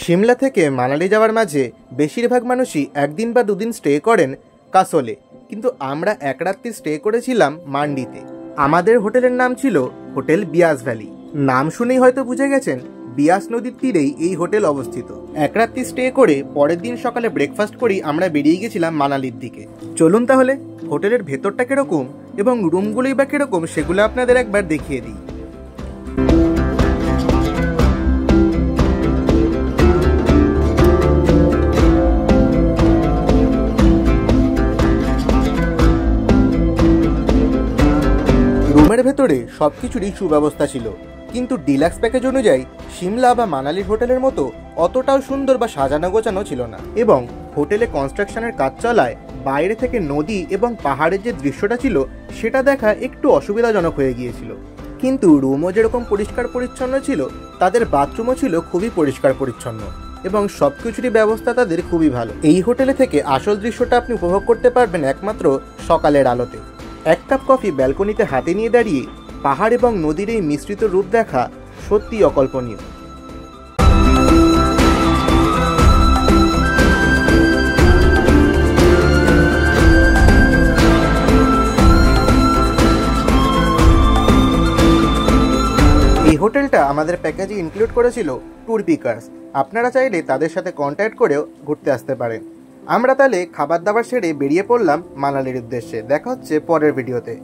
সিমলা থেকে মানালি যাওয়ার মাঝে বেশিরভাগ মানুষই একদিন বা দুদিন স্টে করেন কাসলে, কিন্তু আমরা এক রাত্রি স্টে করেছিলাম মান্ডিতে। আমাদের হোটেলের নাম ছিল হোটেল বিয়াস ভ্যালি। নাম শুনেই হয়তো বুঝে গেছেন বিয়াস নদীর তীরেই এই হোটেল অবস্থিত। এক রাত্রি স্টে করে পরের দিন সকালে ব্রেকফাস্ট করেই আমরা বেরিয়ে গেছিলাম মানালির দিকে। চলুন তাহলে হোটেলের ভেতরটা কিরকম এবং রুমগুলোই বা কিরকম সেগুলো আপনাদের একবার দেখিয়ে দিই। রুমের ভেতরে সবকিছুরই সুব্যবস্থা ছিল, কিন্তু ডিলাক্স প্যাকেজ অনুযায়ী সিমলা বা মানালির হোটেলের মতো অতটাও সুন্দর বা সাজানো গোছানো ছিল না, এবং হোটেলে কনস্ট্রাকশনের কাজ চলায় বাইরে থেকে নদী এবং পাহাড়ের যে দৃশ্যটা ছিল সেটা দেখা একটু অসুবিধাজনক হয়ে গিয়েছিল। কিন্তু রুমও যেরকম পরিষ্কার পরিচ্ছন্ন ছিল, তাদের বাথরুমও ছিল খুবই পরিষ্কার পরিচ্ছন্ন এবং সবকিছুরই ব্যবস্থা তাদের খুবই ভালো। এই হোটেলে থেকে আসল দৃশ্যটা আপনি উপভোগ করতে পারবেন একমাত্র সকালের আলোতে। এক কাপ কফি ব্যালকনিতে হাতে নিয়ে দাঁড়িয়ে পাহাড় এবং নদীর এই মিশ্রিত রূপ দেখা সত্যি অকল্পনীয়। এই হোটেলটা আমাদের প্যাকেজে ইনক্লুড করেছিল ট্যুর পিকার্স। আপনারা চাইলে তাদের সাথে কন্ট্যাক্ট করেও ঘুরতে আসতে পারেন। আমরা তাহলে খাবার দাবার সেরে বেরিয়ে পড়লাম মানালির উদ্দেশ্যে। দেখা হচ্ছে পরের ভিডিওতে।